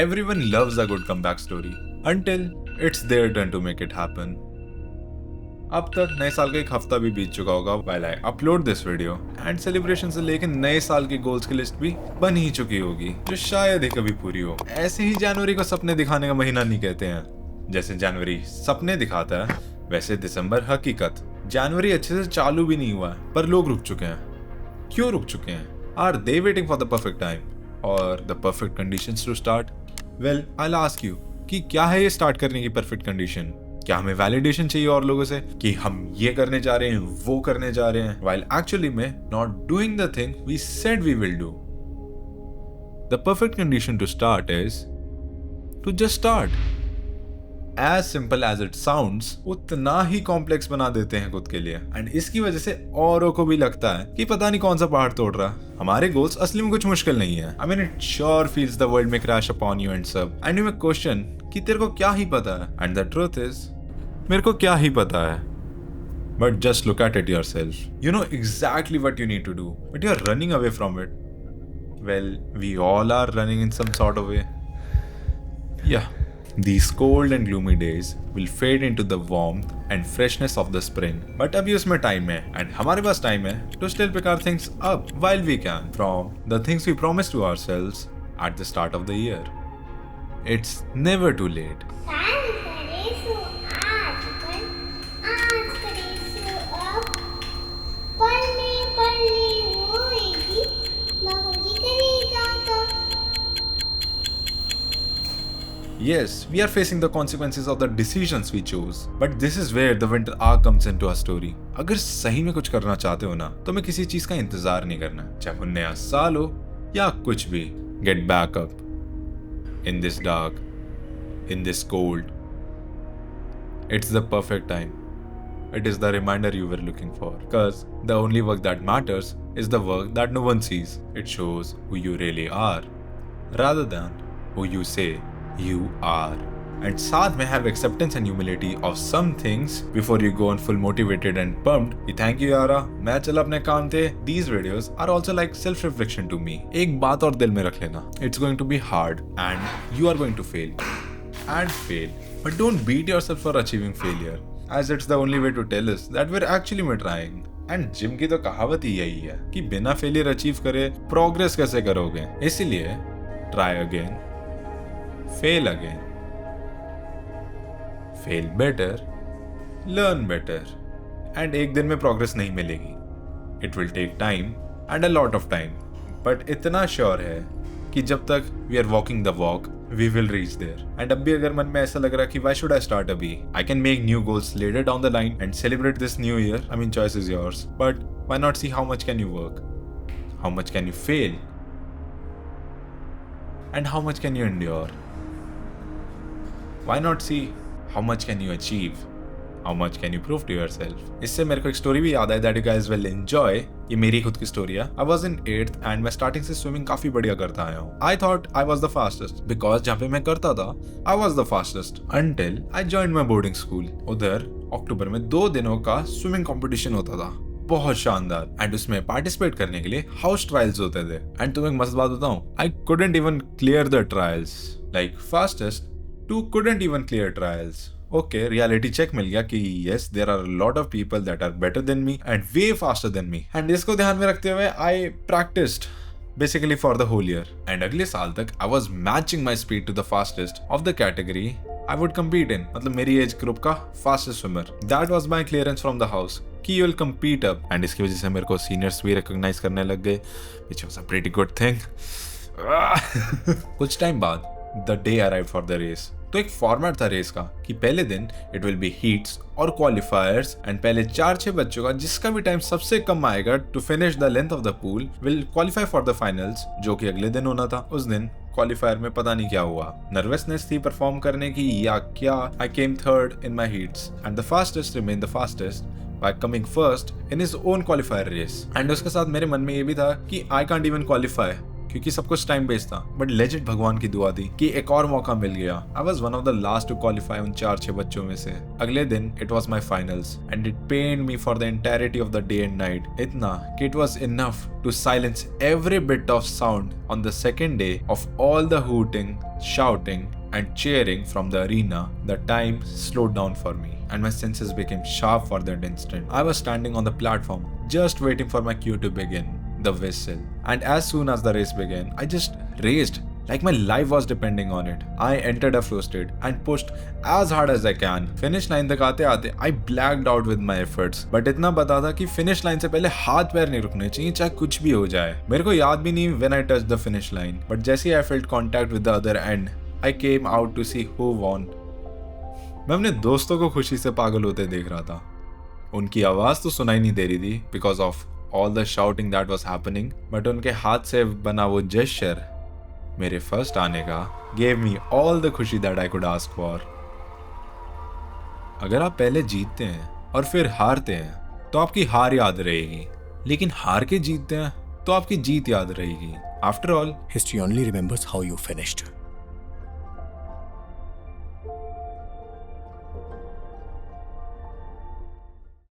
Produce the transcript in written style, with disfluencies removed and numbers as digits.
Everyone loves a good comeback story until it's their turn to make it happen. अब तक नए साल का एक हफ्ता भी बीत चुका होगा while I upload this video and celebration से लेकर नए साल की गोल्स की लिस्ट भी बन ही चुकी होगी जो शायद ही कभी पूरी हो। ऐसे ही जनवरी को सपने दिखाने का महीना नहीं कहते हैं। जैसे जनवरी सपने दिखाता है वैसे दिसंबर हकीकत। जनवरी अच्छे से चालू भी नहीं हुआ है पर लोग रुक चुके हैं। क्यों रुक चुके हैं? Are they waiting for the perfect time or the perfect conditions to start? Well, I'll ask you कि क्या है ये स्टार्ट करने की परफेक्ट कंडीशन? क्या हमें वैलिडेशन चाहिए और लोगों से कि हम ये करने जा रहे हैं, वो करने जा रहे हैं, while actually में not doing the thing we said we will do? The perfect condition to start is to just start. As simple as it sounds, उतना ही कॉम्प्लेक्स बना देते हैं खुद के लिए एंड इसकी वजह से औरों को भी लगता है कि पता नहीं कौन सा पहाड़ तोड़ रहा। हमारे गोल्स असली में कुछ मुश्किल नहीं है। I mean it sure feels the world may crash upon you and सब and you may question कि तेरे को क्या ही पता है and the truth is मेरे को क्या ही पता है। But just look at it yourself. You know exactly what you need to do, but you're running away from it. Well, we all are running in some sort of way. Yeah. These cold and gloomy days will fade into the warmth and freshness of the spring. But अभी उसमें time है and हमारे पास time है to still pick our things up while we can from the things we promised to ourselves at the start of the year. It's never too late. Yes, we are facing the consequences of the decisions we chose. But this is where the winter arc comes into our story. अगर सही में कुछ करना चाहते हो ना, तो हमें किसी चीज का इंतजार नहीं करना, चाहे वो नया साल हो या कुछ भी. Get back up. In this dark, in this cold. It's the perfect time. It is the reminder you were looking for. Because the only work that matters is the work that no one sees. It shows who you really are, rather than who you say you are. And साथ में have acceptance and humility of some things before you go on full motivated and pumped. Thank you यारा, मैं चला अपने काम थे. These videos are also like self-reflection to me. एक बात और दिल में रख लेना. It's going to be hard and you are going to fail. And fail. But don't beat yourself for achieving failure. As it's the only way to tell us that we're actually trying. And gym की तो कहावत ही यही है कि बिना failure achieve करे progress कैसे करोगे. इसीलिए try again, fail again, fail better, learn better, and एक दिन में progress नहीं मिलेगी. It will take time and a lot of time, but इतना sure है कि जब तक we are walking the walk, we will reach there. And अब भी अगर मन में ऐसा लग रहा कि why should I start अभी? I can make new goals later down the line and celebrate this new year. I mean, choice is yours. But why not see how much can you work? How much can you fail? And how much can you endure? Why not see how much can you achieve? How much can you prove to yourself? इससे मेरे को एक story भी याद है that you guys will enjoy. ये मेरी खुद की स्टोरी है. I was in 8th and मैं स्टार्टिंग से स्विमिंग काफी बढ़िया करता आया हूँ. I thought I was the fastest because जहाँ पे मैं करता था I was the fastest until I joined my boarding school. उधर अक्टूबर में 2 दिनों का स्विमिंग कंपटीशन होता था. बहुत शानदार. एंड उसमें पार्टिसिपेट करने के लिए हाउस ट्रायल्स होते थे. एंड तुम्हें एक मस्त बात बताऊं, I couldn't even clear the trials. Like fastest 2 couldn't even clear trials. Okay, reality check मिल गया कि yes, there are a lot of people that are better than me and way faster than me. And इसको ध्यान में रखते हुए I practiced basically for the whole year. And अगले साल तक I was matching my speed to the fastest of the category I would compete in. मतलब मेरी एज ग्रुप का fastest swimmer. That was my clearance from the house कि you will compete up. And इसकी वजह से मेरे को seniors भी रिकॉग्नाइज करने लग गए, which was a pretty good thing. कुछ टाइम बाद the day arrived for the race. तो एक फॉर्मेट था रेस का कि पहले दिन इट विल बी हीट्स और क्वालिफायर्स एंड पहले 4-6 बच्चों का जिसका भी टाइम सबसे कम आएगा to finish the length of the pool will qualify for the finals, जो कि अगले दिन होना था. उस दिन क्वालिफायर में पता नहीं क्या हुआ, नर्वसनेस थी परफॉर्म करने की या क्या. I came third in my heats and the fastest remain the fastest by coming first in his own qualifier race. And उसके साथ मेरे मन में ये भी था कि I can't even qualify क्योंकि सब कुछ टाइम बेस्ड था, बट लेजिट भगवान की दुआ थी कि एक और मौका मिल गया। I was one of the last to qualify उन 4-6 बच्चों में से। अगले दिन it was my finals and it pained me for the entirety of the day and night, इतना कि it was enough to silence every bit of sound on the second day of all the hooting, shouting and cheering from the arena. The time slowed down for me and my senses became sharp for that instant. I was standing on the platform just waiting for my cue to begin, the whistle. And as soon as the race began, I just raced like my life was depending on it. I entered a flow state and pushed as hard as I can. Finish line तक आते आते I blacked out with my efforts. But इतना पता था कि finish line से पहले हाथ पैर नहीं रुकने चाहिए, चाहे कुछ भी हो जाए। मेरे को याद भी नहीं when I touched the finish line. But जैसे I felt contact with the other end, I came out to see who won. मैं अपने दोस्तों को खुशी से पागल होते देख रहा था। उनकी आवाज तो सुनाई नहीं दे रही थी because of all the shouting that was happening. But उनके हाथ से बना वो gesture मेरे फर्स्ट आने का gave me all the खुशी that I could ask for. अगर आप पहले जीतते हैं और फिर हारते हैं तो आपकी हार याद रहेगी, लेकिन हार के जीतते हैं तो आपकी जीत याद रहेगी. After all, history only remembers how you finished.